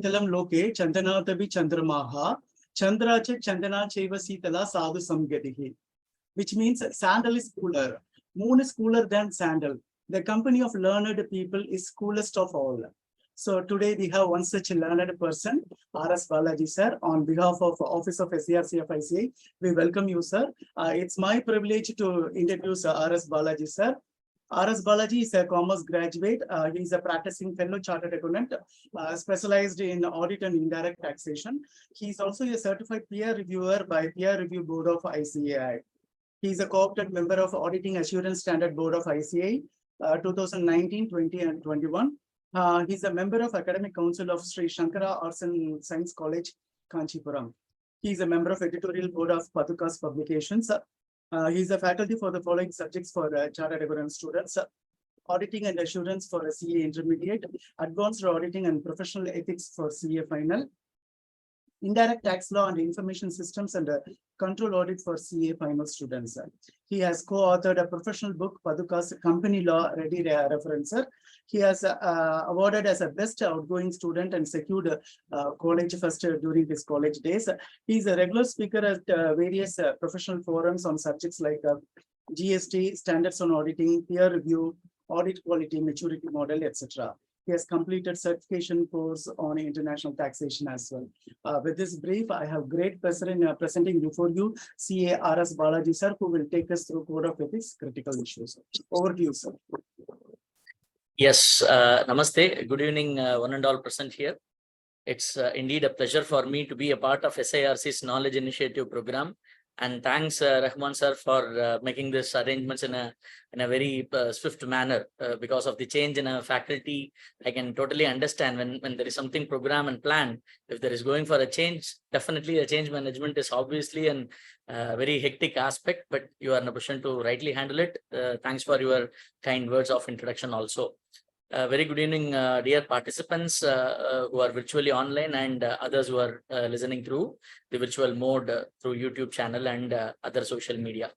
Talam loke Chandanatabi Chandramaha Chandracha Chandana Cheva Sitala Sadhu Samgadihi, which means sandal is cooler. Moon is cooler than sandal. The company of learned people is coolest of all. So today we have one such learned person, R.S. Balaji sir, on behalf of Office of SIRC of ICAI. We welcome you, sir. It's my privilege to introduce R.S. Balaji sir. R.S. Balaji is a commerce graduate. He is a practicing fellow chartered accountant, specialized in audit and indirect taxation. He is also a certified peer reviewer by Peer Review Board of ICAI. He is a co-opted member of Auditing Assurance Standard Board of ICAI, 2019, 20, and 21. He is a member of Academic Council of Sri Shankara Arts and Science College, Kanchipuram. He is a member of Editorial Board of Pathukas Publications. He is a faculty for the following subjects for chartered accountant students: auditing and assurance for a CA intermediate, advanced auditing and professional ethics for CA final, indirect tax law and information systems and control audit for CA final students. He has co-authored a professional book, Paduka's Company Law Ready Referencer. He has awarded as a best outgoing student and secured college first during his college days. He is a regular speaker at various professional forums on subjects like GST, standards on auditing, peer review, audit quality, maturity model, etc. He has completed certification course on international taxation as well. With this brief, I have great pleasure in presenting before you CA R.S. Balaji sir, who will take us through Code of Ethics critical issues. Over to you, sir. Yes, namaste. Good evening, one and all present here. It's indeed a pleasure for me to be a part of SIRC's Knowledge Initiative program. And thanks, Rahman sir, for making this arrangements in a very swift manner. Because of the change in a faculty, I can totally understand when there is something program and plan. If there is going for a change, definitely a change management is obviously a very hectic aspect, but you are in a position to rightly handle it. Thanks for your kind words of introduction also. Very good evening, dear participants who are virtually online and others who are listening through the virtual mode through YouTube channel and other social media.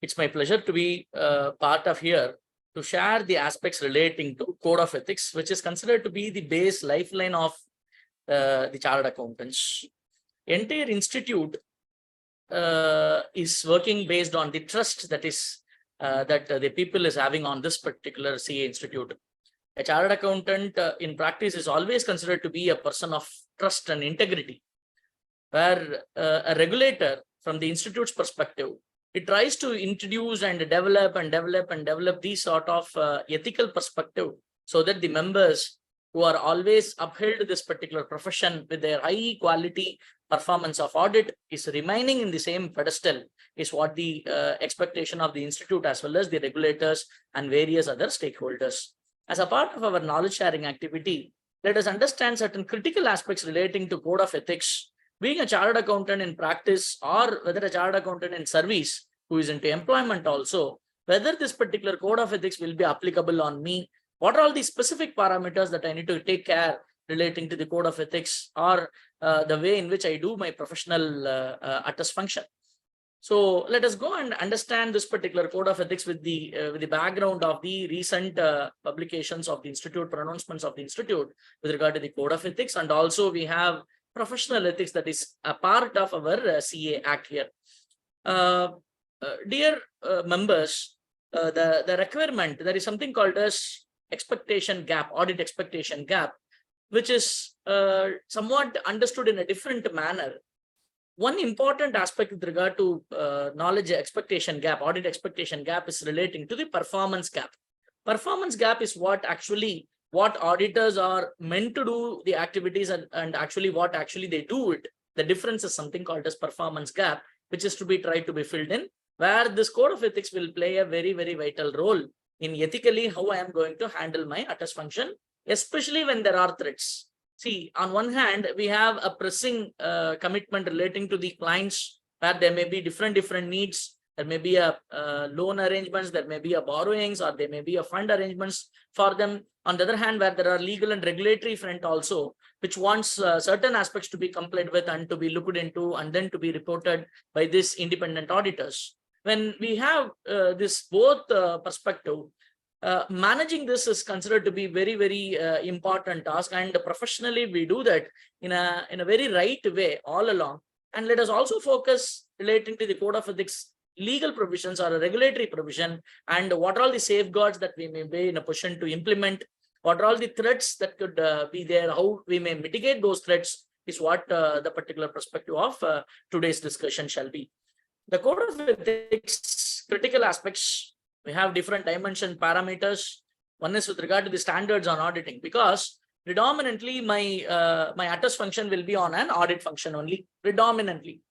It's my pleasure to be part of here to share the aspects relating to Code of Ethics, which is considered to be the base lifeline of the chartered accountants. Entire institute is working based on the trust that is that the people is having on this particular CA institute. A chartered accountant in practice is always considered to be a person of trust and integrity, where a regulator from the institute's perspective, it tries to introduce and develop these sort of ethical perspective so that the members who are always upheld this particular profession with their high quality performance of audit is remaining in the same pedestal is what the expectation of the institute as well as the regulators and various other stakeholders. As a part of our knowledge sharing activity, let us understand certain critical aspects relating to Code of Ethics. Being a chartered accountant in practice or whether a chartered accountant in service who is into employment also, whether this particular Code of Ethics will be applicable on me, what are all the specific parameters that I need to take care relating to the Code of Ethics or the way in which I do my professional attest function. So let us go and understand this particular Code of Ethics with the background of the recent publications of the Institute, pronouncements of the Institute with regard to the Code of Ethics, and also we have professional ethics that is a part of our CA Act here. Dear members, the requirement, there is something called as expectation gap, audit expectation gap, which is somewhat understood in a different manner. One important aspect with regard to knowledge expectation gap, audit expectation gap is relating to the performance gap. Performance gap is what auditors are meant to do the activities and actually what actually they do it. The difference is something called as performance gap, which is to be tried to be filled in, where this Code of Ethics will play a very, very vital role in ethically how I am going to handle my attest function, especially when there are threats. See, on one hand, we have a pressing commitment relating to the clients where there may be different needs. There may be a loan arrangements, there may be a borrowings, or there may be a fund arrangements for them. On the other hand, where there are legal and regulatory front also, which wants certain aspects to be complied with and to be looked into and then to be reported by these independent auditors. When we have this both perspective, managing this is considered to be very, very important task, and professionally we do that in a very right way all along. And let us also focus relating to the code of ethics legal provisions or a regulatory provision, and what are all the safeguards that we may be in a position to implement, what are all the threats that could be there, how we may mitigate those threats is what the particular perspective of today's discussion shall be. The code of ethics critical aspects, we have different dimension parameters. One is with regard to the standards on auditing, because predominantly my attest function will be on an audit function only, predominantly.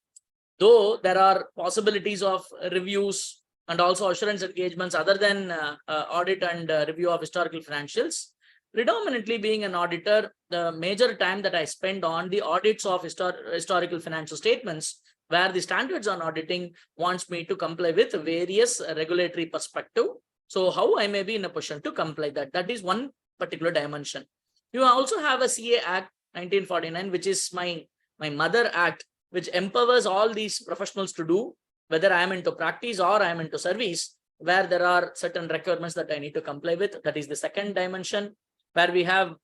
Though there are possibilities of reviews and also assurance engagements other than audit and review of historical financials. Predominantly being an auditor, the major time that I spend on the audits of historical financial statements, where the standards on auditing wants me to comply with various regulatory perspective. So how I may be in a position to comply that is one particular dimension. You also have a CA Act 1949, which is my mother act, which empowers all these professionals to do, whether I am into practice or I am into service, where there are certain requirements that I need to comply with. That is the second dimension, where we have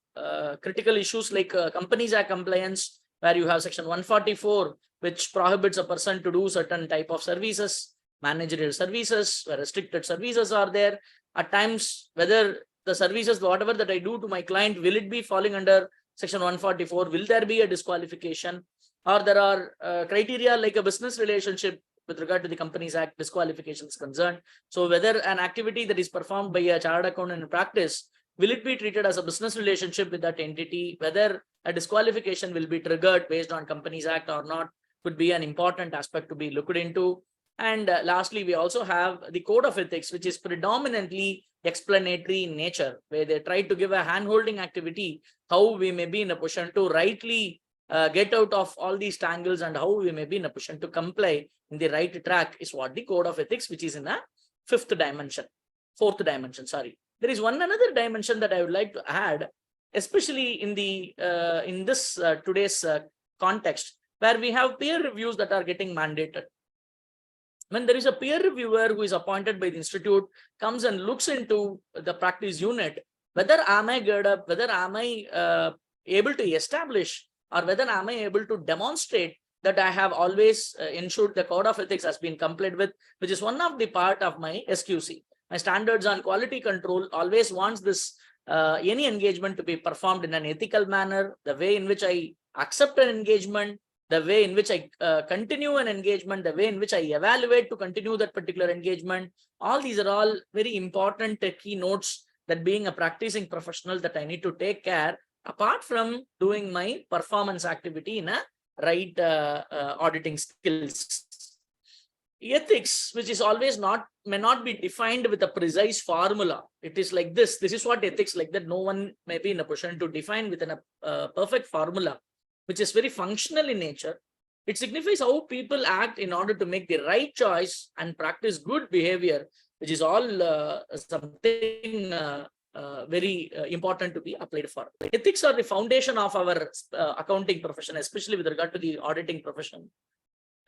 critical issues like Companies Act compliance, where you have section 144, which prohibits a person to do certain type of services, managerial services, where restricted services are there. At times, whether the services, whatever that I do to my client, will it be falling under section 144? Will there be a disqualification? Or there are criteria like a business relationship with regard to the Companies Act disqualification is concerned. So whether an activity that is performed by a chartered accountant in practice, will it be treated as a business relationship with that entity? Whether a disqualification will be triggered based on Companies Act or not could be an important aspect to be looked into. And lastly, we also have the code of ethics, which is predominantly explanatory in nature, where they try to give a hand-holding activity, how we may be in a position to rightly get out of all these tangles and how we may be in a position to comply in the right track is what the code of ethics, which is in a fourth dimension. There is one another dimension that I would like to add, especially in the in this today's context, where we have peer reviews that are getting mandated. When there is a peer reviewer who is appointed by the institute, comes and looks into the practice unit, whether am I geared up, whether am I able to establish, or whether am I able to demonstrate that I have always ensured the code of ethics has been complied with, which is one of the part of my SQC. My standards on quality control always wants this any engagement to be performed in an ethical manner, the way in which I accept an engagement, the way in which I continue an engagement, the way in which I evaluate to continue that particular engagement. All these are all very important keynotes that being a practicing professional that I need to take care, apart from doing my performance activity in a right auditing skills. Ethics, which is always may not be defined with a precise formula. It is like this is what ethics like that. No one may be in a position to define within a perfect formula, which is very functional in nature. It signifies how people act in order to make the right choice and practice good behavior, which is all something very important to be applied for. Ethics are the foundation of our accounting profession, especially with regard to the auditing profession.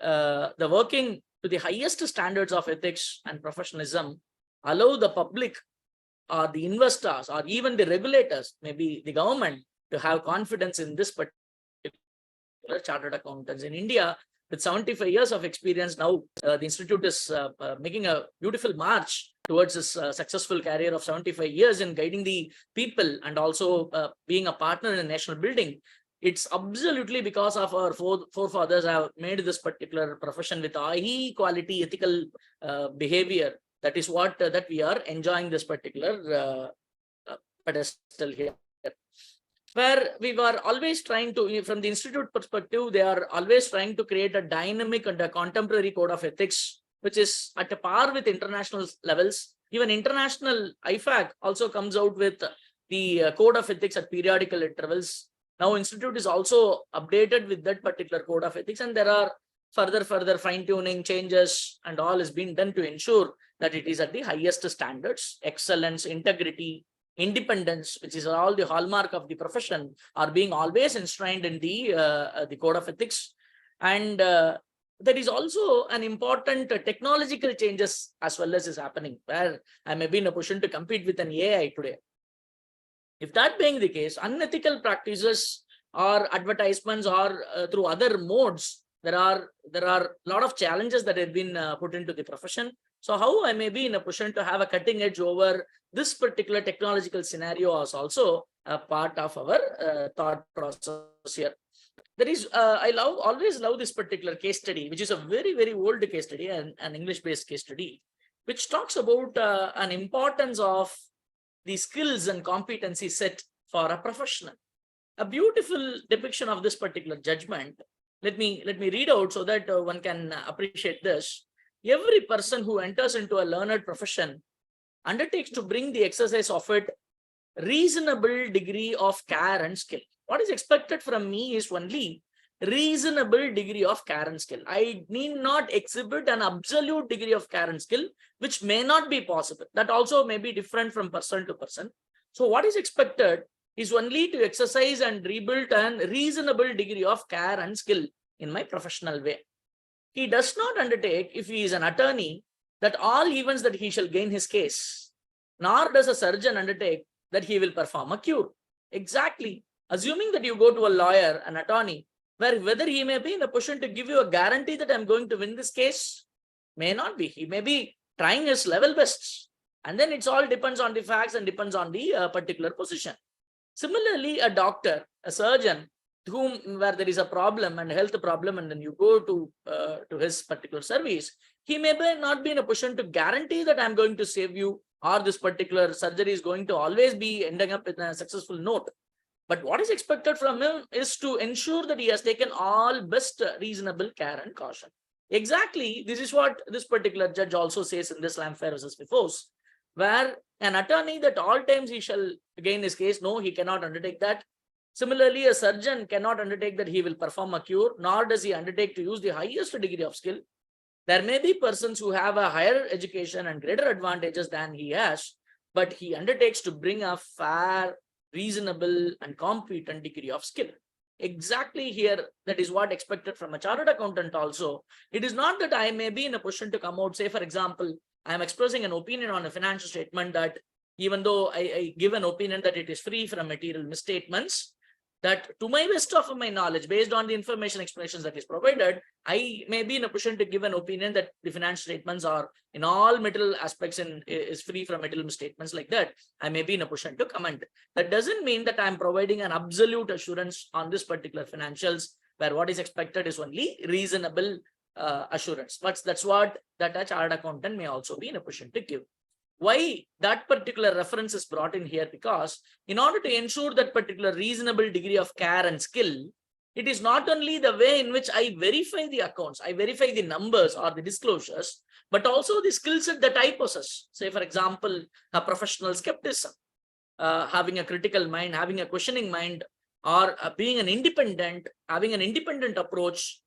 The working to the highest standards of ethics and professionalism allow the public or the investors or even the regulators, maybe the government, to have confidence in this particular chartered accountants. In India, with 75 years of experience now, the institute is making a beautiful march towards this successful career of 75 years in guiding the people and also being a partner in national building. It's absolutely because of our forefathers have made this particular profession with high quality ethical behavior. That is what that we are enjoying this particular pedestal here. Where we were always trying to, from the institute perspective, they are always trying to create a dynamic and a contemporary code of ethics, which is at a par with international levels. Even international IFAC also comes out with the code of ethics at periodical intervals. Now, institute is also updated with that particular code of ethics, and there are further fine-tuning changes and all is being done to ensure that it is at the highest standards. Excellence, integrity, independence, which is all the hallmark of the profession, are being always enshrined in the code of ethics. And there is also an important technological changes as well as is happening, where I may be in a position to compete with an AI today. If that being the case, unethical practices or advertisements or through other modes, there are a lot of challenges that have been put into the profession. So how I may be in a position to have a cutting edge over this particular technological scenario is also a part of our thought process here. There is, I always love this particular case study, which is a very, very old case study and an English-based case study, which talks about an importance of the skills and competency set for a professional. A beautiful depiction of this particular judgment. Let me read out so that one can appreciate this. Every person who enters into a learned profession undertakes to bring the exercise of it reasonable degree of care and skill. What is expected from me is only reasonable degree of care and skill. I need not exhibit an absolute degree of care and skill, which may not be possible. That also may be different from person to person. So what is expected is only to exercise and rebuild a reasonable degree of care and skill in my professional way. He does not undertake, if he is an attorney, that all events that he shall gain his case, nor does a surgeon undertake that he will perform a cure. Exactly. Assuming that you go to a lawyer, an attorney, whether he may be in a position to give you a guarantee that I'm going to win this case, may not be. He may be trying his level best. And then it's all depends on the facts and depends on the particular position. Similarly, a doctor, a surgeon, where there is a problem and health problem, and then you go to his particular service, he may not be in a position to guarantee that I'm going to save you, or this particular surgery is going to always be ending up with a successful note. But what is expected from him is to ensure that he has taken all best reasonable care and caution. Exactly, this is what this particular judge also says in this Lamfair versus Fifos, where an attorney that all times he shall gain his case, no, he cannot undertake that. Similarly, a surgeon cannot undertake that he will perform a cure, nor does he undertake to use the highest degree of skill. There may be persons who have a higher education and greater advantages than he has, but he undertakes to bring a fair, reasonable and competent degree of skill. Exactly here, that is what expected from a chartered accountant also. It is not that I may be in a position to come out, say for example, I am expressing an opinion on a financial statement that even though I give an opinion that it is free from material misstatements, that to my best of my knowledge, based on the information explanations that is provided, I may be in a position to give an opinion that the financial statements are in all material aspects is free from material misstatements like that. I may be in a position to comment. That doesn't mean that I'm providing an absolute assurance on this particular financials, where what is expected is only reasonable assurance. But that's what that a chartered accountant may also be in a position to give. Why that particular reference is brought in here? Because in order to ensure that particular reasonable degree of care and skill, it is not only the way in which I verify the accounts, I verify the numbers or the disclosures, but also the skill set that I possess. Say, for example, a professional skepticism, having a critical mind, having a questioning mind, or being an independent, having an independent approach,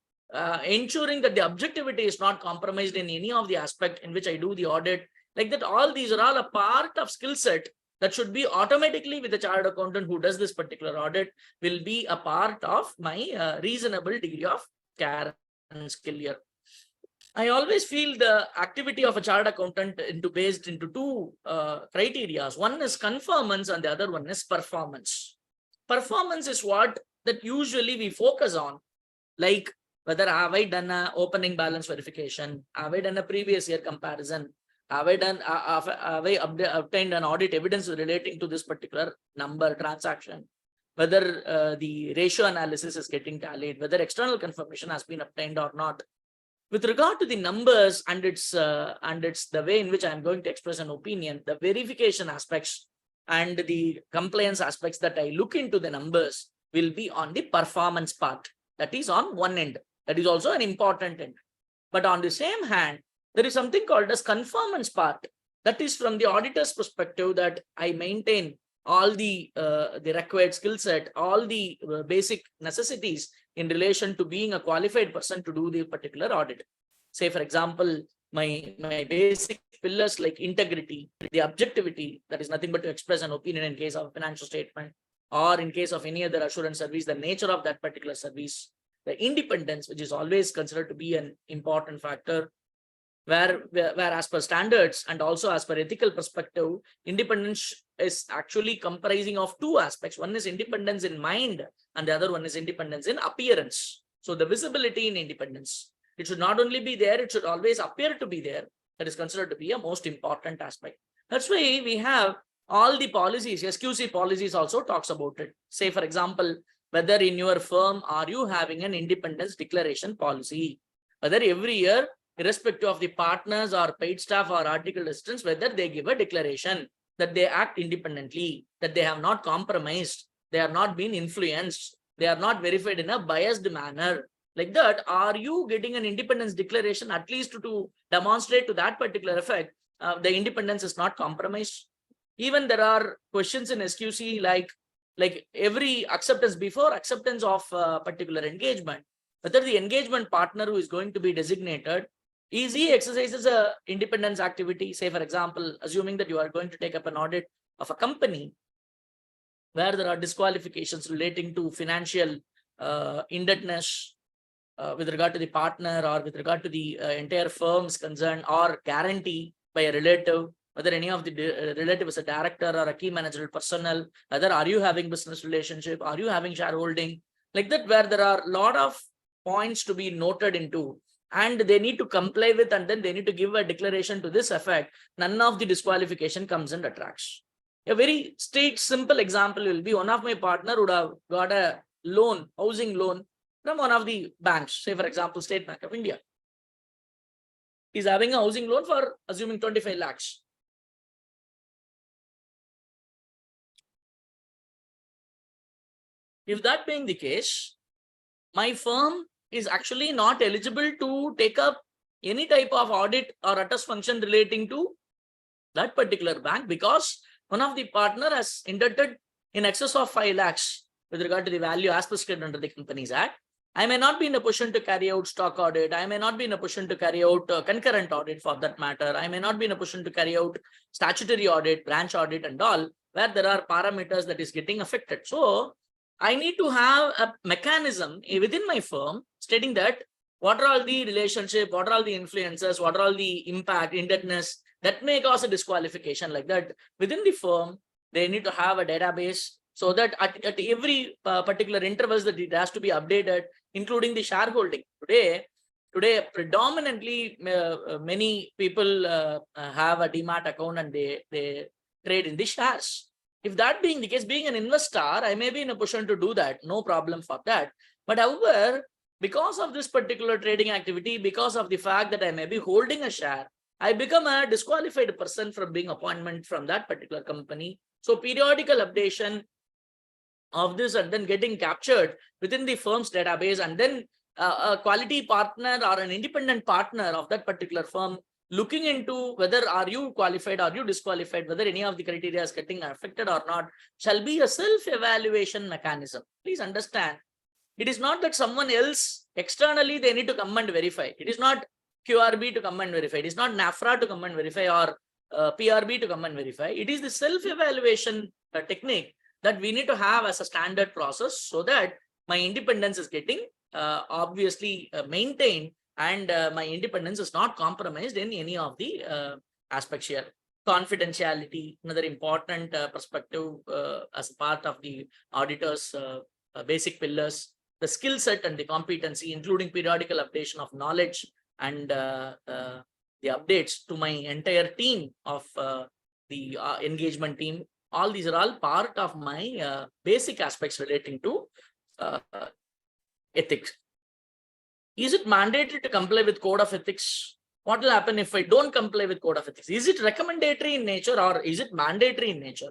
ensuring that the objectivity is not compromised in any of the aspect in which I do the audit. Like that, all these are all a part of skill set that should be automatically with the chartered accountant who does this particular audit will be a part of my reasonable degree of care and skill here. I always feel the activity of a chartered accountant based into two criteria. One is conformance and the other one is performance. Performance is what that usually we focus on, like whether have I done an opening balance verification, have I done a previous year comparison, have I obtained an audit evidence relating to this particular number transaction, whether the ratio analysis is getting tallied, whether external confirmation has been obtained or not. With regard to the numbers and it's the way in which I'm going to express an opinion, the verification aspects and the compliance aspects that I look into the numbers will be on the performance part. That is on one end. That is also an important end. But on the same hand, there is something called as conformance part. That is from the auditor's perspective, that I maintain all the required skill set, all the basic necessities in relation to being a qualified person to do the particular audit. Say, for example, my basic pillars like integrity, the objectivity, that is nothing but to express an opinion in case of a financial statement, or in case of any other assurance service, the nature of that particular service, the independence, which is always considered to be an important factor, where as per standards and also as per ethical perspective, independence is actually comprising of two aspects. One is independence in mind and the other one is independence in appearance. So the visibility in independence, it should not only be there, it should always appear to be there. That is considered to be a most important aspect. That's why we have all the policies. SQC policies also talks about it. Say, for example, whether in your firm are you having an independence declaration policy, whether every year, irrespective of the partners or paid staff or article assistants, whether they give a declaration that they act independently, that they have not compromised, they are not been influenced, they are not verified in a biased manner. Like that, are you getting an independence declaration at least to demonstrate to that particular effect, the independence is not compromised? Even there are questions in SQC like every acceptance, before acceptance of a particular engagement, whether the engagement partner who is going to be designated, is he exercises a independence activity? Say, for example, assuming that you are going to take up an audit of a company where there are disqualifications relating to financial indebtedness with regard to the partner or with regard to the entire firm's concern, or guarantee by a relative, whether any of the relative is a director or a key managerial personnel, whether are you having business relationship, are you having shareholding, like that, where there are a lot of points to be noted into, and they need to comply with, and then they need to give a declaration to this effect. None of the disqualification comes and attracts. A very straight, simple example will be, one of my partner would have got a loan, housing loan from one of the banks, say for example, State Bank of India. He's having a housing loan for, assuming 25 lakhs. If that being the case, my firm is actually not eligible to take up any type of audit or attest function relating to that particular bank, because one of the partner has indebted in excess of 5 lakhs with regard to the value as prescribed under the Companies Act. I may not be in a position to carry out stock audit. I may not be in a position to carry out concurrent audit for that matter. I may not be in a position to carry out statutory audit, branch audit and all, where there are parameters that is getting affected. So I need to have a mechanism within my firm stating that what are all the relationship, what are all the influences, what are all the impact, indebtedness that may cause a disqualification. Like that, within the firm, they need to have a database so that at every particular intervals that it has to be updated, including the shareholding. Today predominantly many people have a demat account and they trade in the shares. If that being the case, being an investor, I may be in a position to do that, no problem for that. But however, because of this particular trading activity, because of the fact that I may be holding a share, I become a disqualified person from being appointment from that particular company. So periodical updation of this and then getting captured within the firm's database, and then a quality partner or an independent partner of that particular firm looking into whether are you qualified, are you disqualified, whether any of the criteria is getting affected or not, shall be a self-evaluation mechanism. Please understand, it is not that someone else externally they need to come and verify. It is not QRB to come and verify. It is not NAFRA to come and verify, or PRB to come and verify. It is the self-evaluation technique that we need to have as a standard process, so that my independence is getting obviously maintained, and my independence is not compromised in any of the aspects here. Confidentiality, another important perspective as a part of the auditor's basic pillars. The skill set and the competency, including periodical updation of knowledge and the updates to my entire team of the engagement team. All these are all part of my basic aspects relating to ethics. Is it mandatory to comply with code of ethics? What will happen if I don't comply with code of ethics? Is it recommendatory in nature or is it mandatory in nature?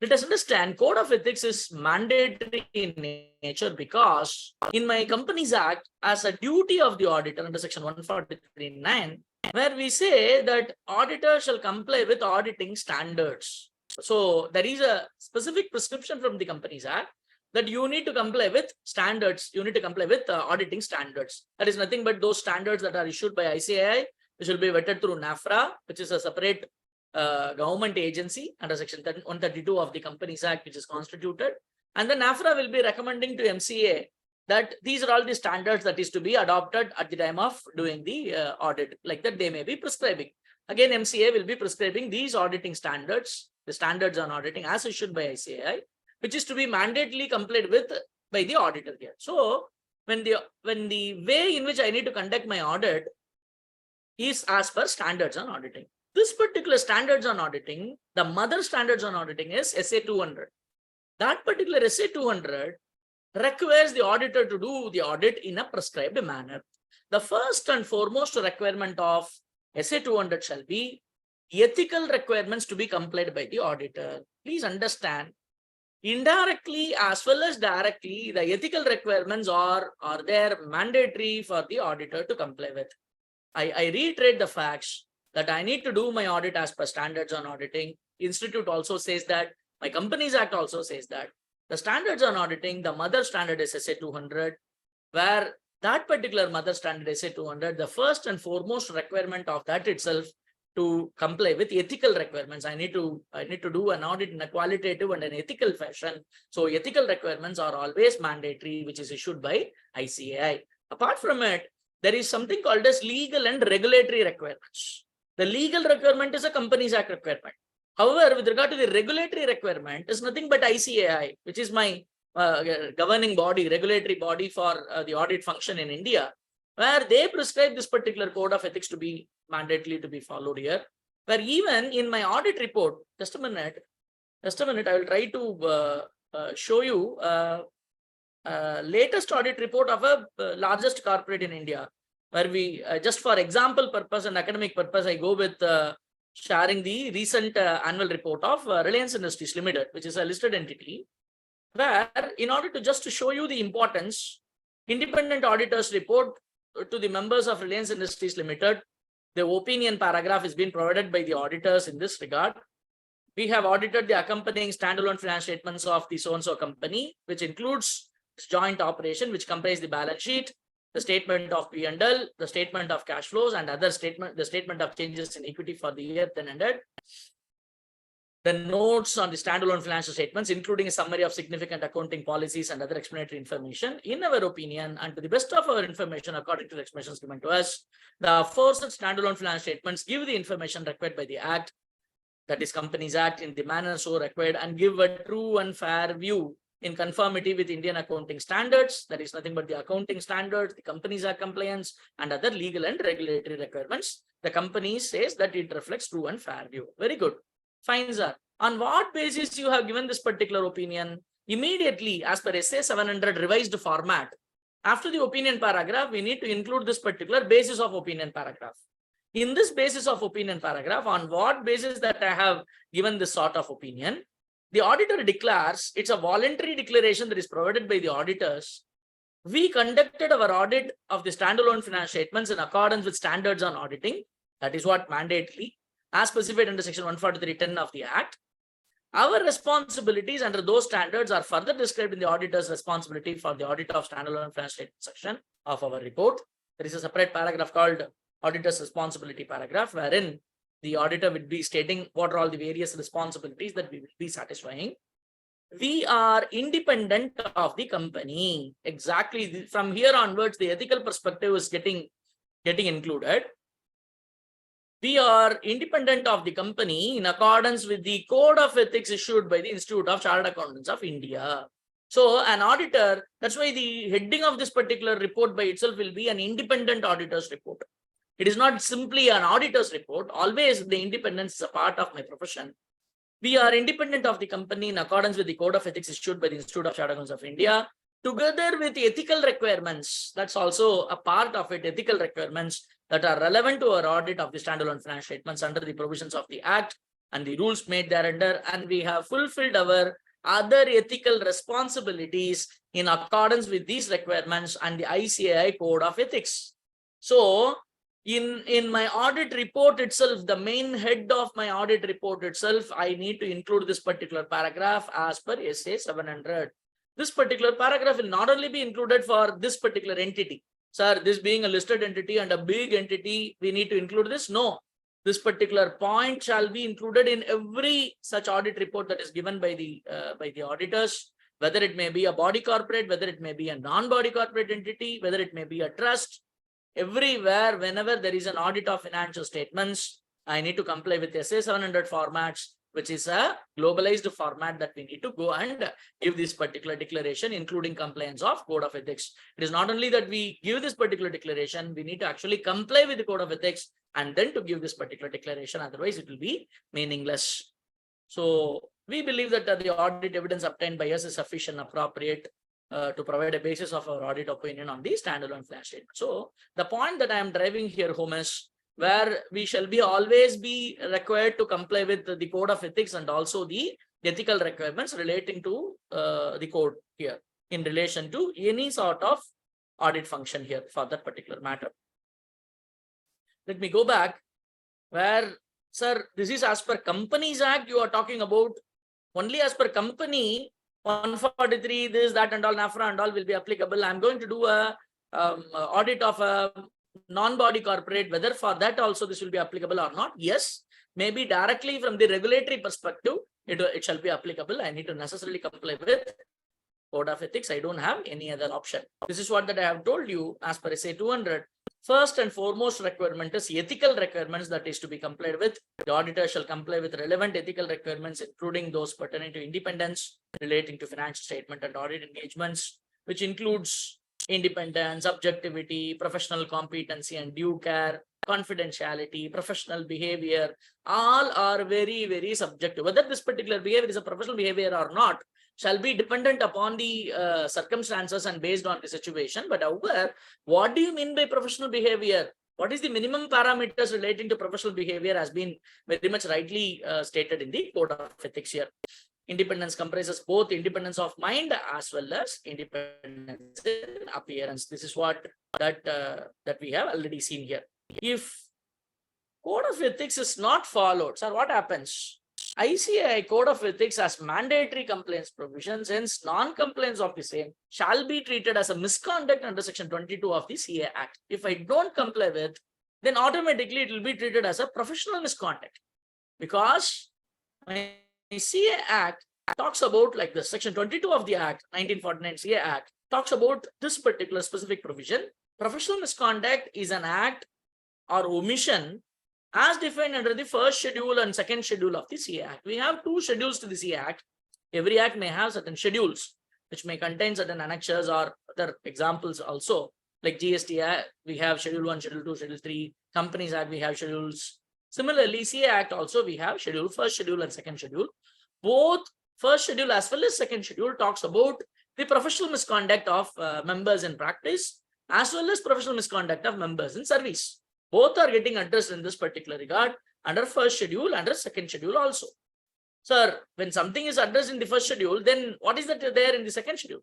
Let us understand, code of ethics is mandatory in nature because in my Companies Act, as a duty of the auditor under section 143(9), where we say that auditor shall comply with auditing standards. So there is a specific prescription from the Companies Act that you need to comply with standards. You need to comply with auditing standards. That is nothing but those standards that are issued by ICAI, which will be vetted through NAFRA, which is a separate government agency under section 132 of the Companies Act, which is constituted. And then NAFRA will be recommending to MCA that these are all the standards that is to be adopted at the time of doing the audit. Like that, they may be prescribing. Again, MCA will be prescribing these auditing standards, the standards on auditing as issued by ICAI, which is to be mandatorily complied with by the auditor here. So when the way in which I need to conduct my audit is as per standards on auditing. This particular standards on auditing, the mother standards on auditing is SA 200. That particular SA 200 requires the auditor to do the audit in a prescribed manner. The first and foremost requirement of SA 200 shall be ethical requirements to be complied by the auditor. Please understand, indirectly as well as directly, the ethical requirements are there mandatory for the auditor to comply with. I reiterate the facts that I need to do my audit as per standards on auditing. Institute also says that, my Companies Act also says that. The standards on auditing, the mother standard is SA 200, where that particular mother standard SA 200, the first and foremost requirement of that itself to comply with ethical requirements. I need to do an audit in a qualitative and an ethical fashion. So ethical requirements are always mandatory, which is issued by ICAI. Apart from it, there is something called as legal and regulatory requirements. The legal requirement is a Companies Act requirement. However, with regard to the regulatory requirement, is nothing but ICAI, which is my governing body, regulatory body for the audit function in India, where they prescribe this particular code of ethics to be mandatorily to be followed here. Where even in my audit report, just a minute, I will try to show you latest audit report of a largest corporate in India, where we just for example purpose and academic purpose, I go with sharing the recent annual report of Reliance Industries Limited, which is a listed entity, where in order to just to show you the importance, independent auditors report to the members of Reliance Industries Limited, the opinion paragraph is being provided by the auditors in this regard. We have audited the accompanying standalone financial statements of the so-and-so company, which includes joint operation, which comprise the balance sheet, the statement of P&L, the statement of cash flows, and other statement, the statement of changes in equity for the year then ended. The notes on the standalone financial statements, including a summary of significant accounting policies and other explanatory information. In our opinion, and to the best of our information, according to the explanations given to us, the aforesaid standalone financial statements give the information required by the Act, that is Companies Act, in the manner so required, and give a true and fair view in conformity with Indian accounting standards. That is nothing but the accounting standards, the Companies Act compliance, and other legal and regulatory requirements. The company says that it reflects true and fair view. Very good. Fine, sir. On what basis you have given this particular opinion? Immediately, as per SA 700 revised format, after the opinion paragraph, we need to include this particular basis of opinion paragraph. In this basis of opinion paragraph, on what basis that I have given this sort of opinion, the auditor declares, it's a voluntary declaration that is provided by the auditors. We conducted our audit of the standalone financial statements in accordance with standards on auditing. That is what mandatorily, as specified under section 143(10) of the Act. Our responsibilities under those standards are further described in the auditor's responsibility for the audit of standalone financial statement section of our report. There is a separate paragraph called auditor's responsibility paragraph, wherein the auditor will be stating what are all the various responsibilities that we will be satisfying. We are independent of the company. Exactly. From here onwards, the ethical perspective is getting included. We are independent of the company in accordance with the code of ethics issued by the Institute of Chartered Accountants of India. So an auditor, that's why the heading of this particular report by itself will be an independent auditor's report. It is not simply an auditor's report. Always the independence is a part of my profession. We are independent of the company in accordance with the code of ethics issued by the Institute of Chartered Accountants of India, together with the ethical requirements. That's also a part of it, ethical requirements that are relevant to our audit of the standalone financial statements under the provisions of the Act and the rules made thereunder. And we have fulfilled our other ethical responsibilities in accordance with these requirements and the ICAI code of ethics. So in my audit report itself, the main head of my audit report itself, I need to include this particular paragraph as per SA 700. This particular paragraph will not only be included for this particular entity. Sir, this being a listed entity and a big entity, we need to include this? No. This particular point shall be included in every such audit report that is given by the auditors. whether it may be a body corporate, whether it may be a non-body corporate entity, whether it may be a trust. Everywhere, whenever there is an audit of financial statements, I need to comply with SA 700 formats, which is a globalized format that we need to go and give this particular declaration, including compliance of code of ethics. It is not only that we give this particular declaration, we need to actually comply with the code of ethics and then to give this particular declaration. Otherwise, it will be meaningless. So we believe that the audit evidence obtained by us is sufficient, appropriate to provide a basis of our audit opinion on the standalone financial statement. So the point that I am driving here home is where we shall be always be required to comply with the code of ethics and also the ethical requirements relating to the code here in relation to any sort of audit function here for that particular matter. Let me go back where, sir, this is as per Companies Act you are talking about. Only as per company 143, this, that, and all, NAFRA and all will be applicable. I'm going to do a audit of a non-body corporate, whether for that also this will be applicable or not. Yes, maybe directly from the regulatory perspective, it shall be applicable. I need to necessarily comply with code of ethics. I don't have any other option. This is what that I have told you as per SA 200. First and foremost requirement is ethical requirements that is to be complied with. The auditor shall comply with relevant ethical requirements, including those pertaining to independence, relating to financial statement and audit engagements, which includes independence, objectivity, professional competency and due care, confidentiality, professional behavior. All are very, very subjective. Whether this particular behavior is a professional behavior or not shall be dependent upon the circumstances and based on the situation. But however, what do you mean by professional behavior? What is the minimum parameters relating to professional behavior has been very much rightly stated in the code of ethics here. Independence comprises both independence of mind as well as independence in appearance. This is what that we have already seen here. If code of ethics is not followed, sir, what happens? ICAI code of ethics has mandatory compliance provisions, hence non-compliance of the same shall be treated as a misconduct under section 22 of the CA Act. If I don't comply with, then automatically it will be treated as a professional misconduct, because my CA Act talks about, like the section 22 of the Act, 1949 CA Act talks about this particular specific provision. Professional misconduct is an act or omission as defined under the first schedule and second schedule of the CA Act. We have two schedules to the CA Act. Every act may have certain schedules which may contain certain annexures or other examples also. Like GST Act, we have schedule 1, schedule 2, schedule 3. Companies Act, we have schedules. Similarly, CA Act also we have schedule, first schedule and second schedule. Both first schedule as well as second schedule talks about the professional misconduct of members in practice as well as professional misconduct of members in service. Both are getting addressed in this particular regard under first schedule, under second schedule also. Sir, when something is addressed in the first schedule, then what is that there in the second schedule?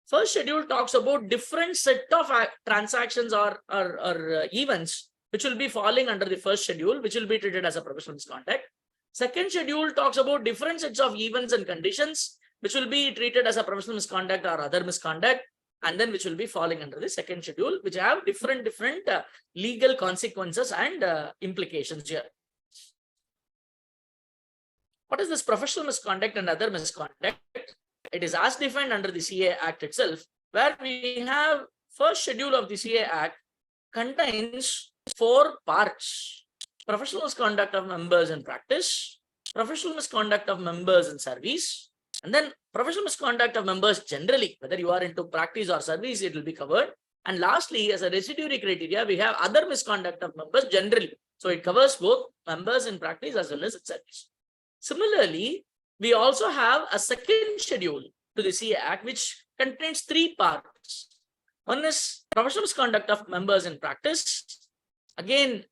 First schedule talks about different set of transactions or events which will be falling under the first schedule, which will be treated as a professional misconduct. Second schedule talks about different sets of events and conditions which will be treated as a professional misconduct or other misconduct, and then which will be falling under the second schedule, which have different legal consequences and implications here. What is this professional misconduct and other misconduct? It is as defined under the CA Act itself, where we have first schedule of the CA Act contains 4 parts: professional misconduct of members in practice, professional misconduct of members in service, and then professional misconduct of members generally, whether you are into practice or service, it will be covered. And lastly, as a residuary criteria, we have other misconduct of members generally. So it covers both members in practice as well as in service. Similarly, we also have a second schedule to the CA Act, which contains 3 parts. One is professional misconduct of members in practice. Again,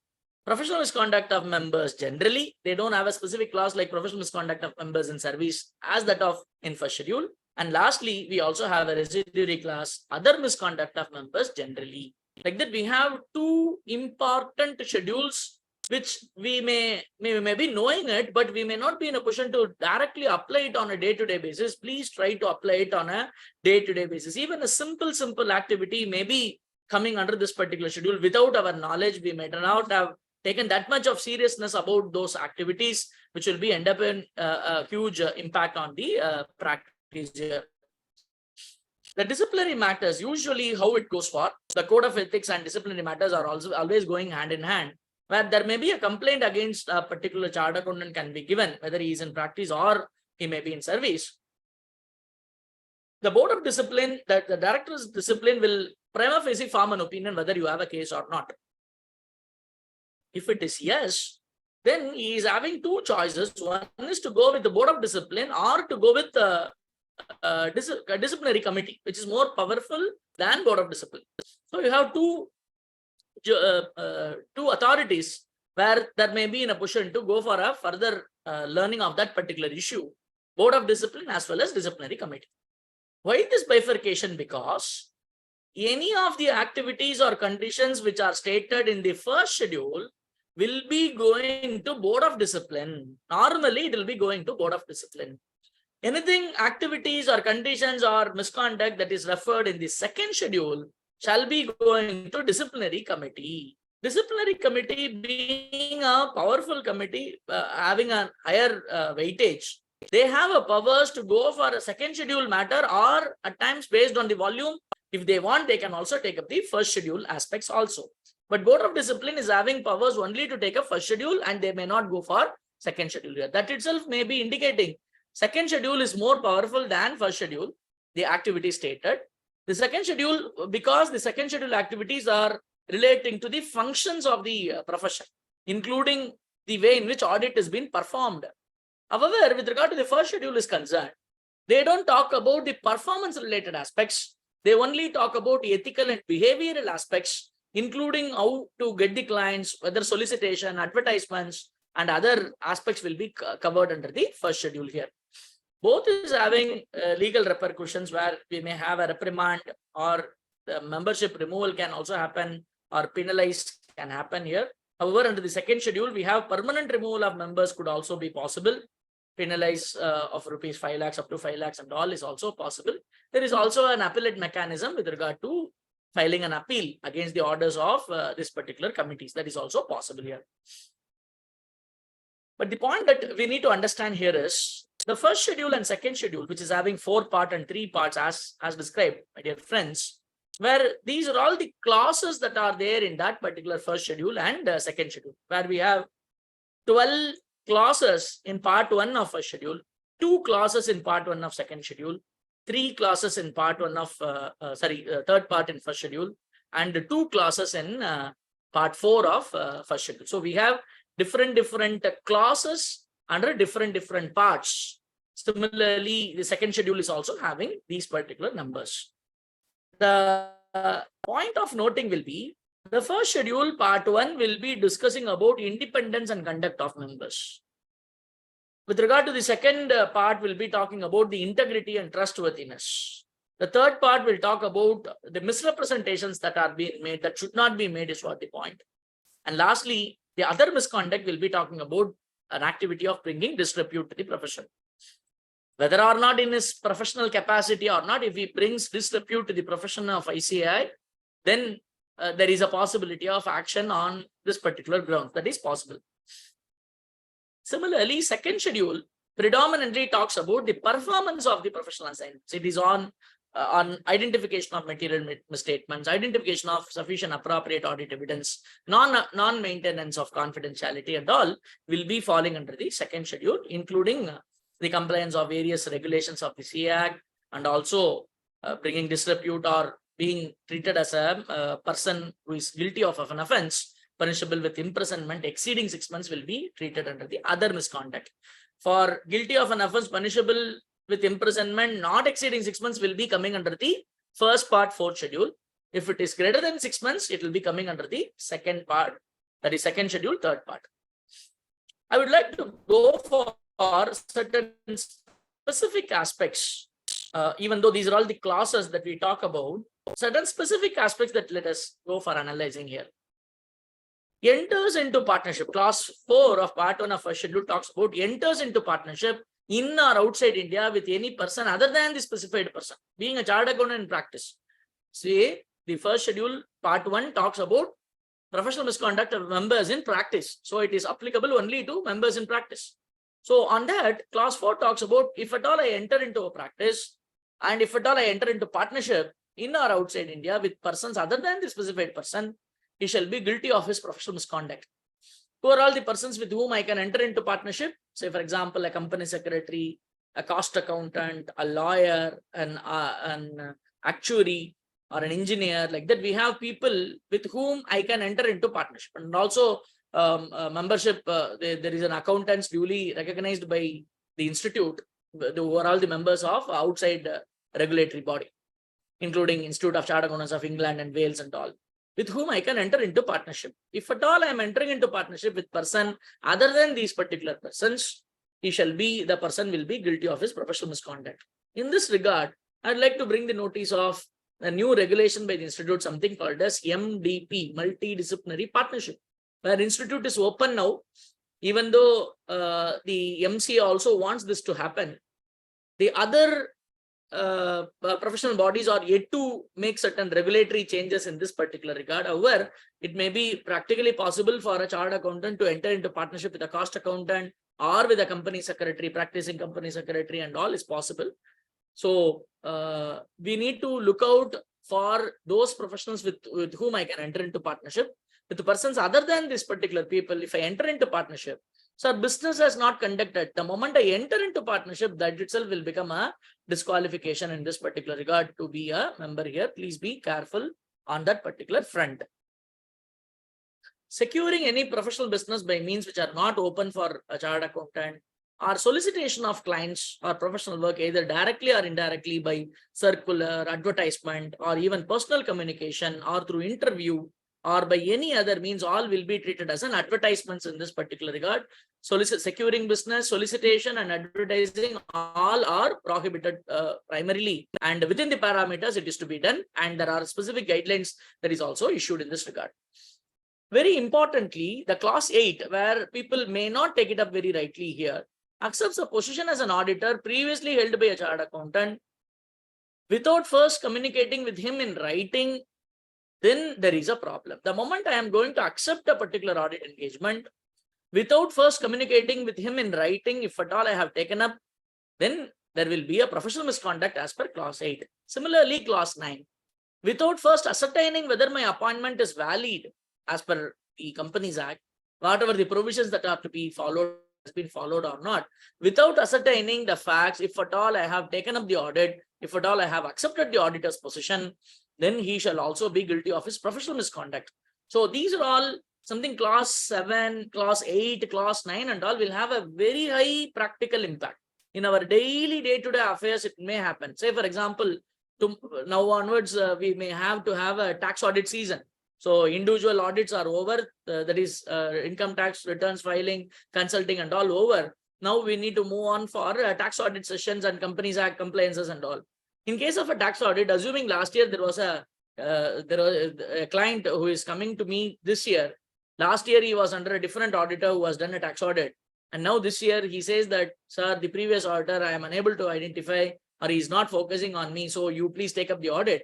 professional misconduct of members generally. They don't have a specific clause like professional misconduct of members in service as that of in first schedule. And lastly, we also have a residuary clause, other misconduct of members generally. Like that, we have 2 important schedules which we may be knowing it, but we may not be in a position to directly apply it on a day-to-day basis. Please try to apply it on a day-to-day basis. Even a simple activity may be coming under this particular schedule. Without our knowledge, we may not have taken that much of seriousness about those activities, which will be end up in a huge impact on the practice here. The disciplinary matters, usually how it goes for, the code of ethics and disciplinary matters are also always going hand in hand, where there may be a complaint against a particular chartered accountant can be given, whether he is in practice or he may be in service. The board of discipline, that the director's discipline will prima facie form an opinion whether you have a case or not. If it is yes, then he is having two choices. One is to go with the board of discipline or to go with the disciplinary committee, which is more powerful than board of discipline. So you have two authorities where there may be in a position to go for a further learning of that particular issue, board of discipline as well as disciplinary committee. Why this bifurcation? Because any of the activities or conditions which are stated in the first schedule will be going to board of discipline. Normally, it will be going to board of discipline. Anything, activities or conditions or misconduct that is referred in the second schedule shall be going to disciplinary committee. Disciplinary committee being a powerful committee, having a higher weightage, they have a powers to go for a second schedule matter, or at times based on the volume, if they want, they can also take up the first schedule aspects also. But board of discipline is having powers only to take a first schedule, and they may not go for second schedule here. That itself may be indicating second schedule is more powerful than first schedule, the activity stated. The second schedule, because the second schedule activities are relating to the functions of the profession, including the way in which audit is being performed. However, with regard to the first schedule is concerned, they don't talk about the performance related aspects. They only talk about ethical and behavioral aspects, including how to get the clients, whether solicitation, advertisements, and other aspects will be covered under the first schedule here. Both is having legal repercussions where we may have a reprimand, or the membership removal can also happen, or penalized can happen here. However, under the second schedule, we have permanent removal of members could also be possible. Penalize of rupees 5 lakhs up to 5 lakhs and all is also possible. There is also an appellate mechanism with regard to filing an appeal against the orders of this particular committees. That is also possible here. But the point that we need to understand here is the first schedule and second schedule, which is having 4 parts and 3 parts as described, my dear friends, where these are all the clauses that are there in that particular first schedule and second schedule, where we have 12 clauses in part 1 of first schedule, 2 clauses in part 1 of second schedule, 3 clauses in part 1 of third part in first schedule, and 2 clauses in part 4 of first schedule. So we have different clauses under different parts. Similarly, the second schedule is also having these particular numbers. The point of noting will be the first schedule, part 1, will be discussing about independence and conduct of members. With regard to the second part, we'll be talking about the integrity and trustworthiness. The third part will talk about the misrepresentations that are being made, that should not be made, is what the point. And lastly, the other misconduct will be talking about an activity of bringing disrepute to the profession. Whether or not in his professional capacity or not, if he brings disrepute to the profession of ICAI, then there is a possibility of action on this particular ground. That is possible. Similarly, second schedule predominantly talks about the performance of the professional assignments. It is on identification of material misstatements, identification of sufficient appropriate audit evidence, non-maintenance of confidentiality, and all will be falling under the second schedule, including the compliance of various regulations of the CAG, and also bringing disrepute or being treated as a person who is guilty of an offense punishable with imprisonment exceeding 6 months will be treated under the other misconduct. For guilty of an offense punishable with imprisonment not exceeding 6 months will be coming under the first part, fourth schedule. If it is greater than 6 months, it will be coming under the second part, that is second schedule, third part. I would like to go for certain specific aspects, even though these are all the clauses that we talk about, certain specific aspects that let us go for analyzing here. Enters into partnership. Clause 4 of part 1 of first schedule talks about enters into partnership in or outside India with any person other than the specified person, being a chartered accountant in practice. See, the first schedule, part 1 talks about professional misconduct of members in practice. So it is applicable only to members in practice. So on that, clause 4 talks about if at all I enter into a practice and if at all I enter into partnership in or outside India with persons other than the specified person, he shall be guilty of his professional misconduct. Who are all the persons with whom I can enter into partnership? Say, for example, a company secretary, a cost accountant, a lawyer, an actuary, or an engineer. Like that, we have people with whom I can enter into partnership. And also membership, there is an accountants duly recognized by the institute, who are all the members of outside regulatory body, including Institute of Chartered Accountants of England and Wales and all, with whom I can enter into partnership. If at all I am entering into partnership with person other than these particular persons, the person will be guilty of his professional misconduct. In this regard, I'd like to bring the notice of a new regulation by the institute, something called as MDP, multidisciplinary partnership, where institute is open now, even though the MCA also wants this to happen. The other professional bodies are yet to make certain regulatory changes in this particular regard. However, it may be practically possible for a chartered accountant to enter into partnership with a cost accountant or with a company secretary, practicing company secretary, and all is possible. So we need to look out for those professionals with whom I can enter into partnership. With the persons other than this particular people, if I enter into partnership, so business has not conducted. The moment I enter into partnership, that itself will become a disqualification in this particular regard to be a member here. Please be careful on that particular front. Securing any professional business by means which are not open for a chartered accountant, or solicitation of clients or professional work either directly or indirectly by circular, advertisement, or even personal communication, or through interview, or by any other means, all will be treated as an advertisements in this particular regard. Securing business, solicitation, and advertising all are prohibited primarily, and within the parameters it is to be done, and there are specific guidelines that is also issued in this regard. Very importantly, the clause 8, where people may not take it up very rightly here, accepts a position as an auditor previously held by a chartered accountant without first communicating with him in writing, then there is a problem. The moment I am going to accept a particular audit engagement without first communicating with him in writing, if at all I have taken up, then there will be a professional misconduct as per clause 8. Similarly, clause 9, without first ascertaining whether my appointment is valid as per the Companies Act, whatever the provisions that are to be followed has been followed or not, without ascertaining the facts, if at all I have taken up the audit, if at all I have accepted the auditor's position, then he shall also be guilty of his professional misconduct. So these are all something clause 7, clause 8, clause 9 and all will have a very high practical impact. In our daily day-to-day affairs, it may happen. Say, for example, now onwards, we may have to have a tax audit season. So individual audits are over, that is income tax returns filing, consulting and all over. Now we need to move on for tax audit sessions and Companies Act compliances and all. In case of a tax audit, assuming last year there was a client who is coming to me this year. Last year he was under a different auditor who has done a tax audit. And now this year he says that, sir, the previous auditor I am unable to identify, or he is not focusing on me. So you please take up the audit.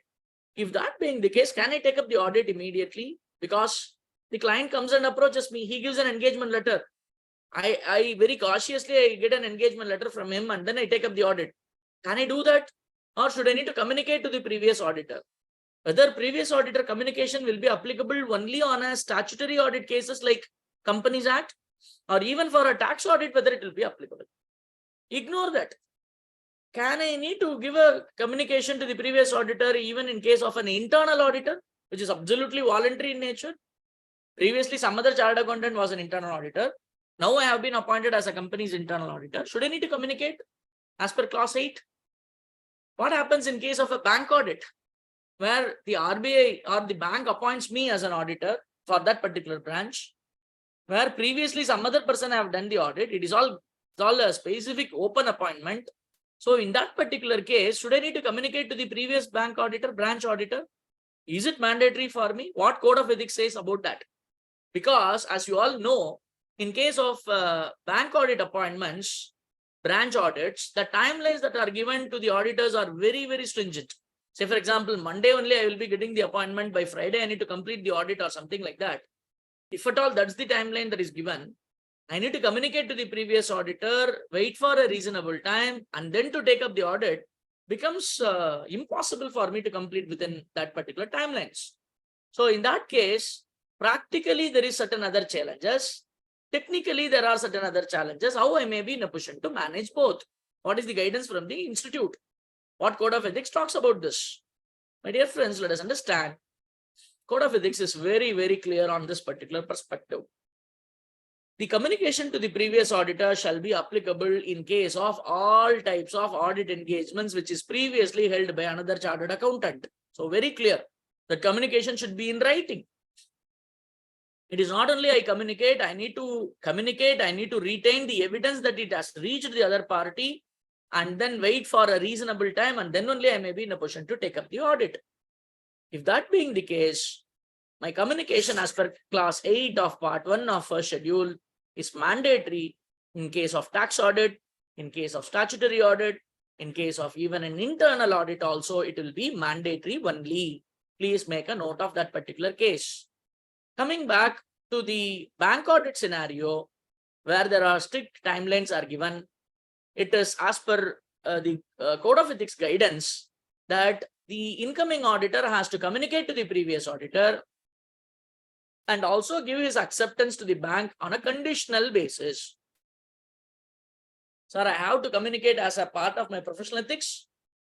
If that being the case, can I take up the audit immediately? Because the client comes and approaches me, he gives an engagement letter. I very cautiously, I get an engagement letter from him and then I take up the audit. Can I do that? Or should I need to communicate to the previous auditor? Whether previous auditor communication will be applicable only on a statutory audit cases like Companies Act, or even for a tax audit, whether it will be applicable. Ignore that. Can I need to give a communication to the previous auditor even in case of an internal auditor, which is absolutely voluntary in nature? Previously, some other chartered accountant was an internal auditor. Now I have been appointed as a company's internal auditor. Should I need to communicate as per clause 8? What happens in case of a bank audit, where the RBI or the bank appoints me as an auditor for that particular branch, where previously some other person have done the audit? It is all a specific open appointment. So in that particular case, should I need to communicate to the previous bank auditor, branch auditor? Is it mandatory for me? What code of ethics says about that? Because as you all know, in case of bank audit appointments, branch audits, the timelines that are given to the auditors are very, very stringent. Say, for example, Monday only I will be getting the appointment. By Friday, I need to complete the audit or something like that. If at all that's the timeline that is given, I need to communicate to the previous auditor, wait for a reasonable time, and then to take up the audit becomes impossible for me to complete within that particular timelines. So in that case, practically there is certain other challenges. Technically, there are certain other challenges. How I may be in a position to manage both? What is the guidance from the institute? What code of ethics talks about this? My dear friends, let us understand. Code of ethics is very, very clear on this particular perspective. The communication to the previous auditor shall be applicable in case of all types of audit engagements which is previously held by another chartered accountant. So very clear that communication should be in writing. It is not only I communicate, I need to retain the evidence that it has reached the other party and then wait for a reasonable time, and then only I may be in a position to take up the audit. If that being the case, my communication as per class 8 of part 1 of first schedule is mandatory in case of tax audit, in case of statutory audit, in case of even an internal audit also, it will be mandatory only. Please make a note of that particular case. Coming back to the bank audit scenario, where there are strict timelines are given, it is as per the Code of Ethics guidance that the incoming auditor has to communicate to the previous auditor and also give his acceptance to the bank on a conditional basis. Sir, I have to communicate as a part of my professional ethics,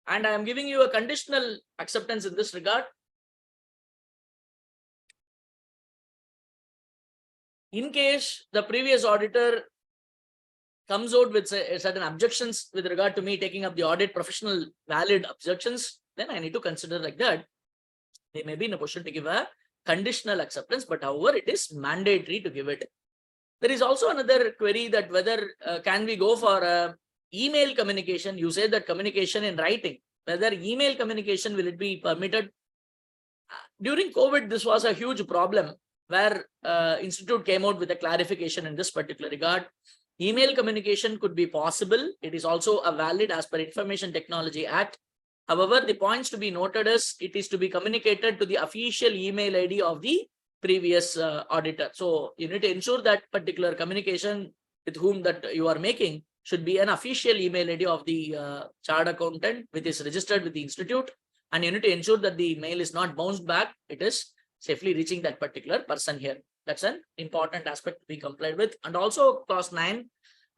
and I am giving you a conditional acceptance in this regard. In case the previous auditor comes out with certain objections with regard to me taking up the audit, professional valid objections, then I need to consider like that. They may be in a position to give a conditional acceptance, but however, it is mandatory to give it. There is also another query that whether can we go for email communication? You say that communication in writing, whether email communication, will it be permitted? During COVID, this was a huge problem where institute came out with a clarification in this particular regard. Email communication could be possible. It is also a valid as per Information Technology Act. However, the points to be noted is it is to be communicated to the official email ID of the previous auditor. So you need to ensure that particular communication with whom that you are making should be an official email ID of the chartered accountant which is registered with the institute. And you need to ensure that the mail is not bounced back. It is safely reaching that particular person here. That's an important aspect to be complied with. And also clause 9,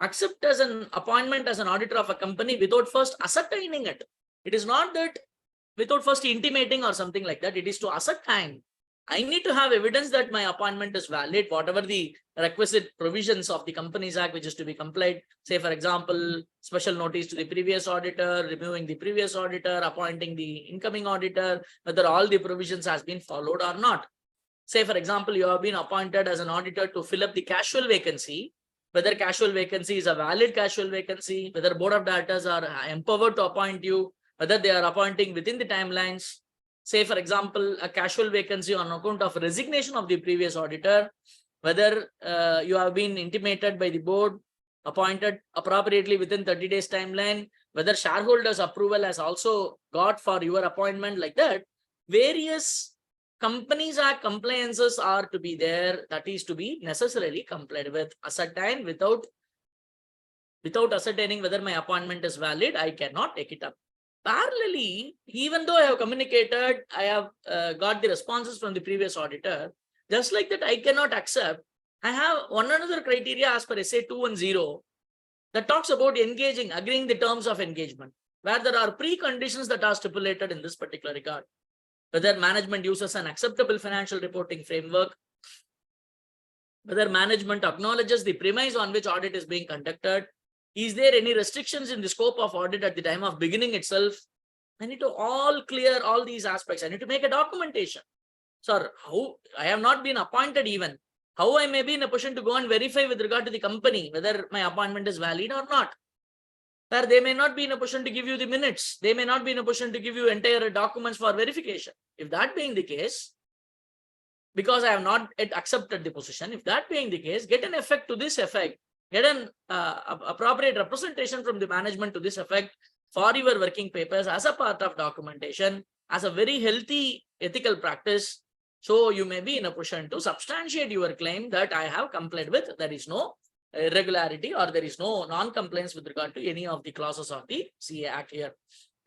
accept as an appointment as an auditor of a company without first ascertaining it. It is not that without first intimating or something like that. It is to ascertain. I need to have evidence that my appointment is valid, whatever the requisite provisions of the Companies Act which is to be complied. Say, for example, special notice to the previous auditor, removing the previous auditor, appointing the incoming auditor, whether all the provisions has been followed or not. Say, for example, you have been appointed as an auditor to fill up the casual vacancy, whether casual vacancy is a valid casual vacancy, whether board of directors are empowered to appoint you, whether they are appointing within the timelines. Say, for example, a casual vacancy on account of resignation of the previous auditor, whether you have been intimated by the board, appointed appropriately within 30 days timeline, whether shareholders approval has also got for your appointment, like that. Various Companies Act compliances are to be there, that is to be necessarily complied with. Ascertain without ascertaining whether my appointment is valid, I cannot take it up. Parallelly, even though I have communicated, I have got the responses from the previous auditor, just like that I cannot accept. I have one another criteria as per SA 210 that talks about engaging, agreeing the terms of engagement, where there are preconditions that are stipulated in this particular regard. Whether management uses an acceptable financial reporting framework, whether management acknowledges the premise on which audit is being conducted, is there any restrictions in the scope of audit at the time of beginning itself? I need to all clear all these aspects. I need to make a documentation. Sir, how I have not been appointed even. How I may be in a position to go and verify with regard to the company whether my appointment is valid or not. Where they may not be in a position to give you the minutes. They may not be in a position to give you entire documents for verification. If that being the case, because I have not yet accepted the position, if that being the case, get an effect to this effect. Get an appropriate representation from the management to this effect for your working papers as a part of documentation, as a very healthy ethical practice. So you may be in a position to substantiate your claim that I have complied with. There is no irregularity or there is no non-compliance with regard to any of the clauses of the CA Act here.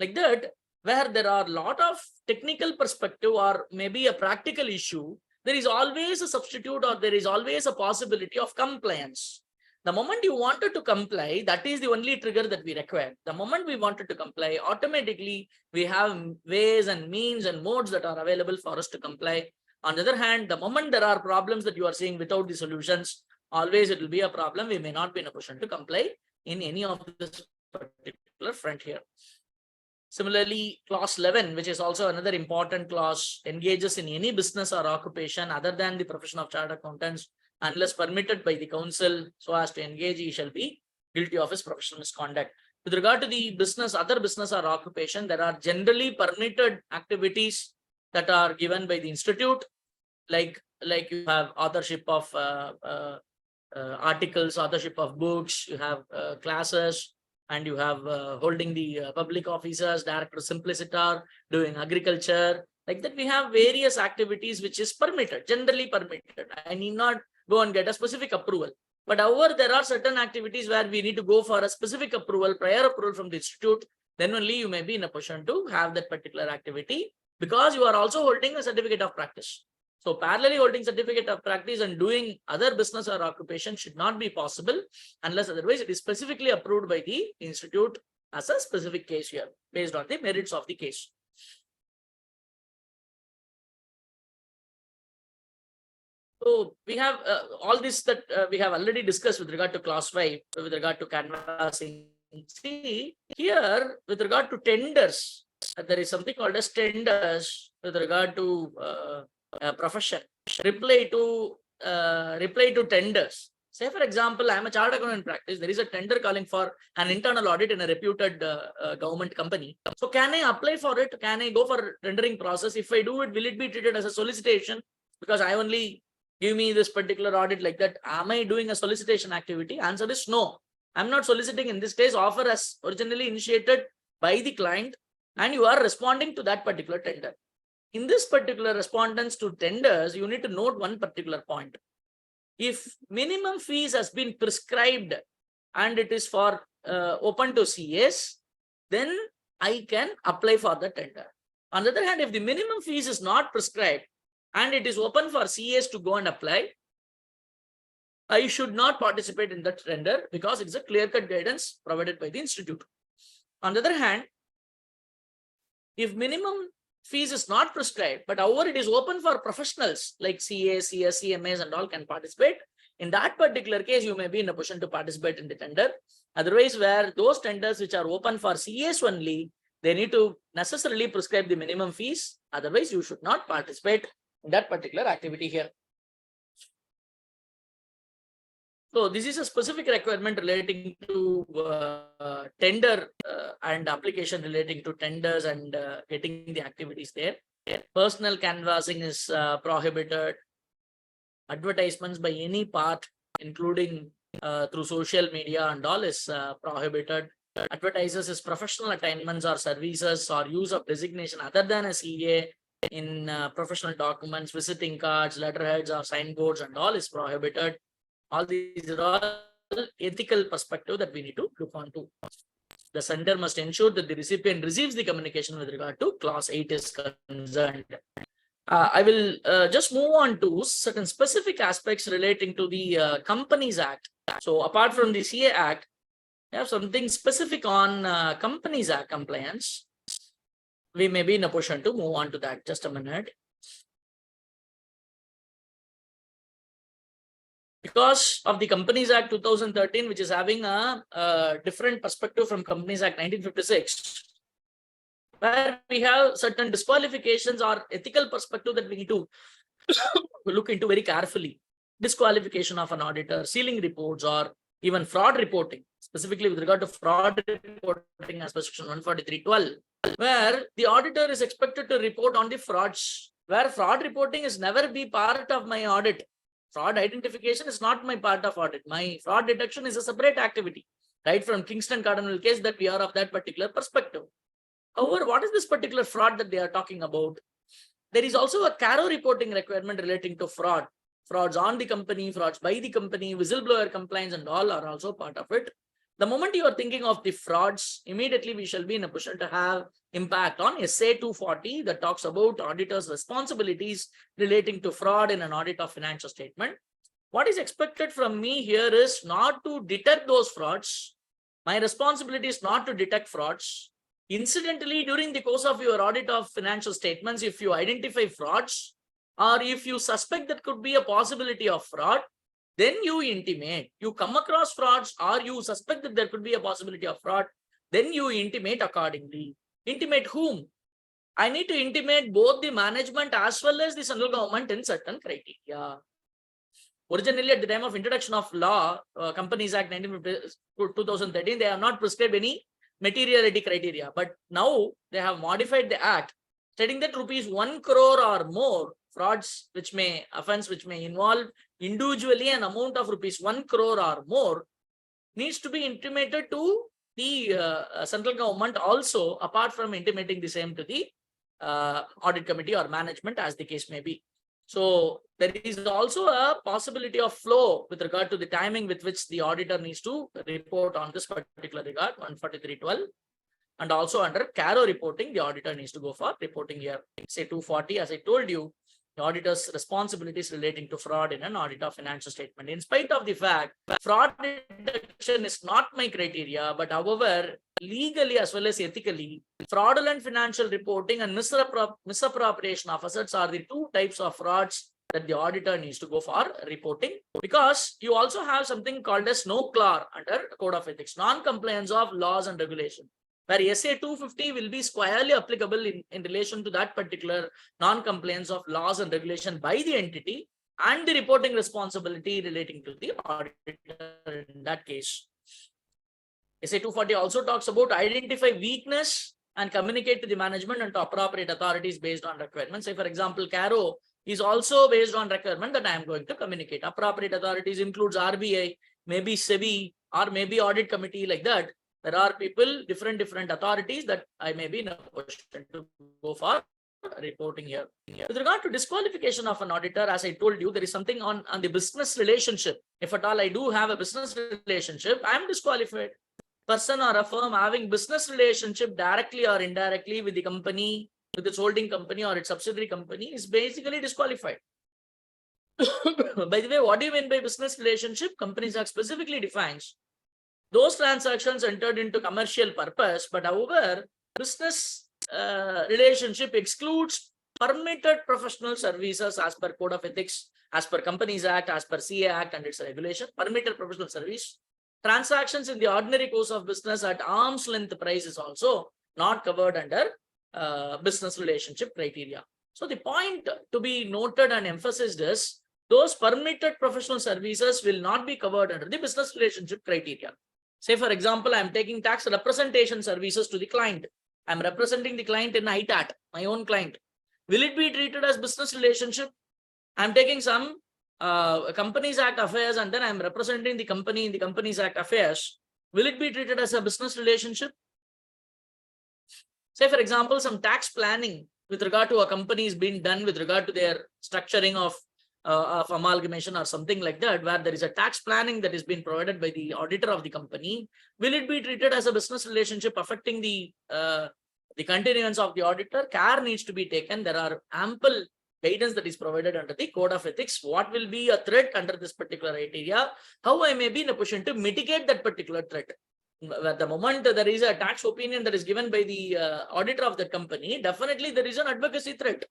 Like that, where there are a lot of technical perspective or maybe a practical issue, there is always a substitute or there is always a possibility of compliance. The moment you wanted to comply, that is the only trigger that we require. The moment we wanted to comply, automatically we have ways and means and modes that are available for us to comply. On the other hand, the moment there are problems that you are seeing without the solutions, always it will be a problem. We may not be in a position to comply in any of this particular front here. Similarly, clause 11, which is also another important clause, engages in any business or occupation other than the profession of chartered accountants, unless permitted by the council so as to engage, he shall be guilty of his professional misconduct. With regard to the business, other business or occupation, there are generally permitted activities that are given by the institute, like you have authorship of articles, authorship of books, you have classes, and you have holding the public officers, director simpliciter, doing agriculture. Like that, we have various activities which is permitted, generally permitted. I need not go and get a specific approval. But however, there are certain activities where we need to go for a specific approval, prior approval from the institute. Then only you may be in a position to have that particular activity, because you are also holding a certificate of practice. So parallelly holding certificate of practice and doing other business or occupation should not be possible unless otherwise it is specifically approved by the institute as a specific case here based on the merits of the case. So we have all this that we have already discussed with regard to clause 5, with regard to canvassing. See here, with regard to tenders, there is something called as tenders with regard to profession. Reply to tenders. Say for example, I am a chartered accountant in practice. There is a tender calling for an internal audit in a reputed government company. So can I apply for it? Can I go for tendering process? If I do it, will it be treated as a solicitation? Because I only give me this particular audit like that. Am I doing a solicitation activity? Answer is no. I'm not soliciting. In this case, offer as originally initiated by the client and you are responding to that particular tender. In this particular respondents to tenders, you need to note one particular point. If minimum fees has been prescribed and it is for open to CAs, then I can apply for the tender. On the other hand, if the minimum fees is not prescribed and it is open for CAs to go and apply, I should not participate in that tender because it's a clear-cut guidance provided by the institute. On the other hand, if minimum fees is not prescribed, but however it is open for professionals like CAs, CS, CMAs and all can participate, in that particular case, you may be in a position to participate in the tender. Otherwise, where those tenders which are open for CAs only, they need to necessarily prescribe the minimum fees. Otherwise, you should not participate in that particular activity here. So this is a specific requirement relating to tender and application relating to tenders and getting the activities there. Personal canvassing is prohibited. Advertisements by any part, including through social media and all, is prohibited. Advertises is professional attainments or services or use of designation other than a CA in professional documents, visiting cards, letterheads or signboards and all is prohibited. All these are all ethical perspective that we need to look on to. The sender must ensure that the recipient receives the communication with regard to clause 8 is concerned. I will just move on to certain specific aspects relating to the Companies Act. So apart from the CA Act, we have something specific on Companies Act compliance. We may be in a position to move on to that. Just a minute. Because of the Companies Act 2013, which is having a different perspective from Companies Act 1956, where we have certain disqualifications or ethical perspective that we need to look into very carefully. Disqualification of an auditor, sealing reports, or even fraud reporting, specifically with regard to fraud reporting as per section 143(12), where the auditor is expected to report on the frauds, where fraud reporting is never be part of my audit. Fraud identification is not my part of audit. My fraud detection is a separate activity, right? From Kingston Cardinal case that we are of that particular perspective. However, what is this particular fraud that they are talking about? There is also a CARO reporting requirement relating to fraud. frauds on the company, frauds by the company, whistleblower compliance and all are also part of it. The moment you are thinking of the frauds, immediately we shall be in a position to have impact on SA 240 that talks about auditors' responsibilities relating to fraud in an audit of financial statement. What is expected from me here is not to detect those frauds. My responsibility is not to detect frauds. Incidentally, during the course of your audit of financial statements, if you identify frauds or if you suspect that could be a possibility of fraud, then you intimate. You come across frauds or you suspect that there could be a possibility of fraud, then you intimate accordingly. Intimate whom? I need to intimate both the management as well as the central government in certain criteria. Originally, at the time of introduction of law, Companies Act 2013, they have not prescribed any materiality criteria. But now they have modified the act, stating that rupees 1 crore or more frauds which may involve individually an amount of rupees 1 crore or more needs to be intimated to the central government also, apart from intimating the same to the audit committee or management, as the case may be. So there is also a possibility of flow with regard to the timing with which the auditor needs to report on this particular regard, 143.12. And also under CARO reporting, the auditor needs to go for reporting here. Say 240, as I told you, the auditor's responsibilities relating to fraud in an audit of financial statement. In spite of the fact, fraud detection is not my criteria, but however, legally as well as ethically, fraudulent financial reporting and misappropriation of assets are the two types of frauds that the auditor needs to go for reporting, because you also have something called as NOCLAR under Code of Ethics, non-compliance of laws and regulations, where SA 250 will be squarely applicable in relation to that particular non-compliance of laws and regulation by the entity and the reporting responsibility relating to the auditor in that case. SA 240 also talks about identify weakness and communicate to the management and to appropriate authorities based on requirements. Say, for example, CARO is also based on requirement that I am going to communicate. Appropriate authorities includes RBI, maybe SEBI, or maybe audit committee, like that. There are people, different authorities that I may be in a position to go for reporting here. With regard to disqualification of an auditor, as I told you, there is something on the business relationship. If at all I do have a business relationship, I am disqualified. Person or a firm having business relationship directly or indirectly with the company, with its holding company or its subsidiary company, is basically disqualified. By the way, what do you mean by business relationship? Companies Act specifically defines those transactions entered into commercial purpose, but however, business relationship excludes permitted professional services as per Code of Ethics, as per Companies Act, as per CA Act and its regulation. Permitted professional service. Transactions in the ordinary course of business at arm's length price is also not covered under business relationship criteria. So the point to be noted and emphasized is those permitted professional services will not be covered under the business relationship criteria. Say, for example, I am taking tax representation services to the client. I am representing the client in ITAT, my own client. Will it be treated as business relationship? I am taking some Companies Act affairs and then I am representing the company in the Companies Act affairs. Will it be treated as a business relationship? Say, for example, some tax planning with regard to a company is being done with regard to their structuring of amalgamation or something like that, where there is a tax planning that is being provided by the auditor of the company. Will it be treated as a business relationship affecting the continuance of the auditor? Care needs to be taken. There are ample guidance that is provided under the Code of Ethics. What will be a threat under this particular criteria? How I may be in a position to mitigate that particular threat. At the moment there is a tax opinion that is given by the auditor of the company, definitely there is an advocacy threat.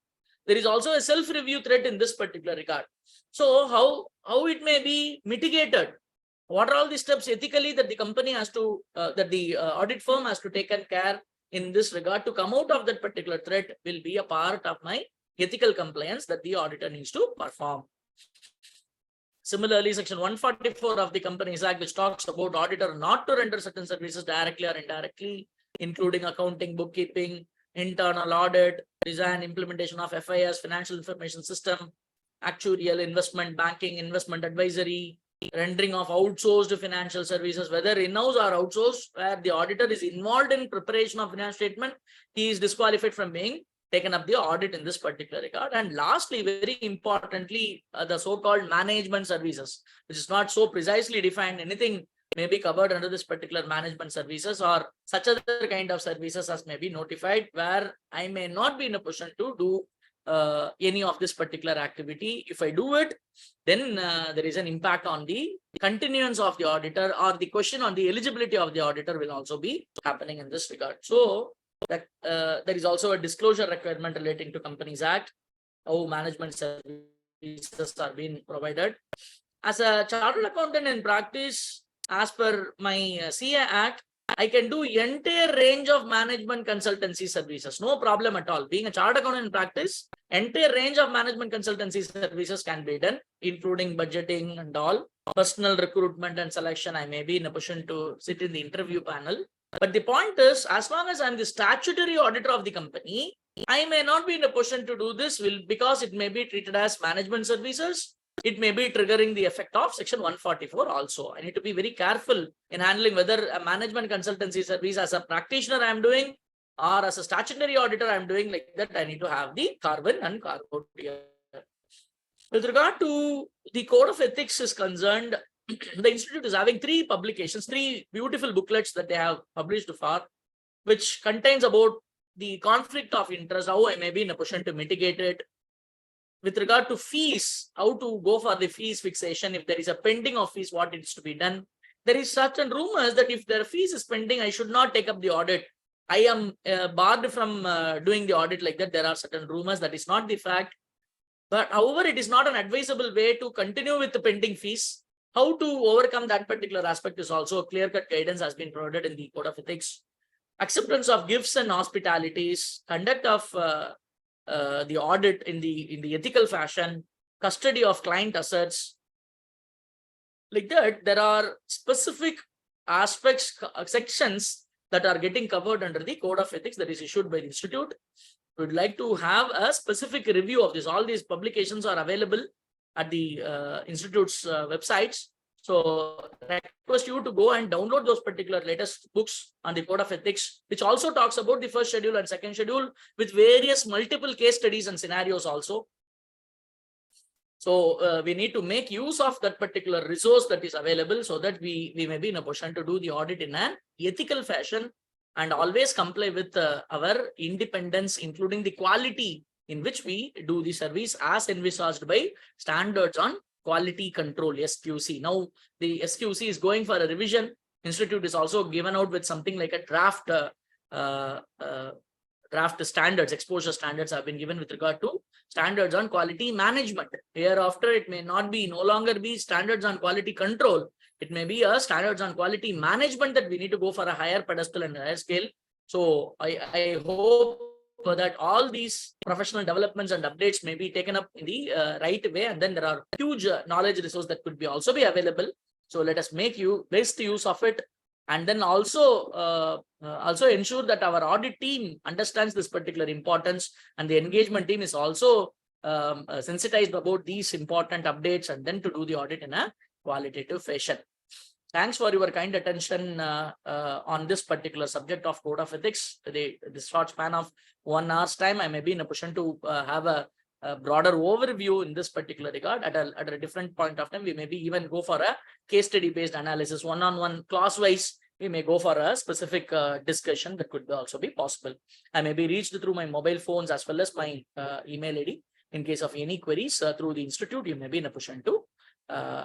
There is also a self-review threat in this particular regard. So how it may be mitigated? What are all the steps ethically that the company has to, that the audit firm has to take care in this regard to come out of that particular threat will be a part of my ethical compliance that the auditor needs to perform. Similarly, Section 144 of the Companies Act, which talks about auditor not to render certain services directly or indirectly, including accounting, bookkeeping, internal audit, design, implementation of FIS, financial information system, actuarial, investment banking, investment advisory, rendering of outsourced financial services, whether in-house or outsourced, where the auditor is involved in preparation of financial statement, he is disqualified from being taken up the audit in this particular regard. And lastly, very importantly, the so-called management services, which is not so precisely defined. Anything may be covered under this particular management services or such other kind of services as may be notified, where I may not be in a position to do any of this particular activity. If I do it, then there is an impact on the continuance of the auditor, or the question on the eligibility of the auditor will also be happening in this regard. So that there is also a disclosure requirement relating to Companies Act, how management services are being provided. As a chartered accountant in practice, as per my CA Act, I can do entire range of management consultancy services, no problem at all. Being a chartered accountant in practice, entire range of management consultancy services can be done, including budgeting and all. Personal recruitment and selection, I may be in a position to sit in the interview panel. But the point is, as long as I'm the statutory auditor of the company, I may not be in a position to do this because it may be treated as management services. It may be triggering the effect of section 144 also. I need to be very careful in handling whether a management consultancy service as a practitioner I'm doing or as a statutory auditor I'm doing. Like that, I need to have the carve in and carve out here. With regard to the code of ethics is concerned, the institute is having 3 publications, 3 beautiful booklets that they have published for, which contains about the conflict of interest, how I may be in a position to mitigate it. With regard to fees, how to go for the fees fixation. If there is a pending of fees, what needs to be done. There is certain rumors that if their fees is pending, I should not take up the audit. I am barred from doing the audit like that. There are certain rumors. That is not the fact. But however, it is not an advisable way to continue with the pending fees. How to overcome that particular aspect is also a clear-cut guidance has been provided in the Code of Ethics. Acceptance of gifts and hospitalities, conduct of the audit in the ethical fashion, custody of client assets. Like that, there are specific aspects, sections that are getting covered under the Code of Ethics that is issued by the Institute. We would like to have a specific review of this. All these publications are available at the Institute's websites. So I request you to go and download those particular latest books on the Code of Ethics, which also talks about the first schedule and second schedule with various multiple case studies and scenarios also. So we need to make use of that particular resource that is available so that we may be in a position to do the audit in an ethical fashion and always comply with our independence, including the quality in which we do the service as envisaged by standards on quality control, SQC. Now the SQC is going for a revision. Institute is also given out with something like a draft standards, exposure standards have been given with regard to standards on quality management. Hereafter, it may not be, no longer be standards on quality control. It may be a standards on quality management that we need to go for a higher pedestal and higher scale. So I hope that all these professional developments and updates may be taken up in the right way. And then there are huge knowledge resources that could be also be available. So let us make best use of it. And then also ensure that our audit team understands this particular importance, and the engagement team is also sensitized about these important updates, and then to do the audit in a qualitative fashion. Thanks for your kind attention on this particular subject of Code of Ethics. This short span of 1 hour's time, I may be in a position to have a broader overview in this particular regard. At a different point of time, we maybe even go for a case study based analysis, one-on-one class wise. We may go for a specific discussion that could also be possible. I may be reached through my mobile phones as well as my email ID. In case of any queries through the Institute, you may be in a position to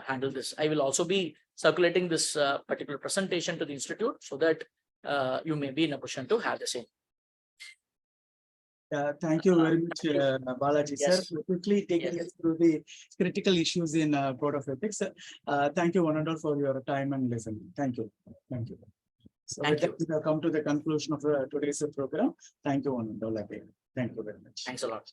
handle this. I will also be circulating this particular presentation to the Institute so that you may be in a position to have the same. Thank you very much, Balaji, yes. sir. Quickly taking us through the critical issues in Code of Ethics. Thank you, one and all, for your time and listening. Thank you. Thank you. So Thank you. We have come to the conclusion of today's program. Thank you, one and all, again. Thank you very much. Thanks a lot.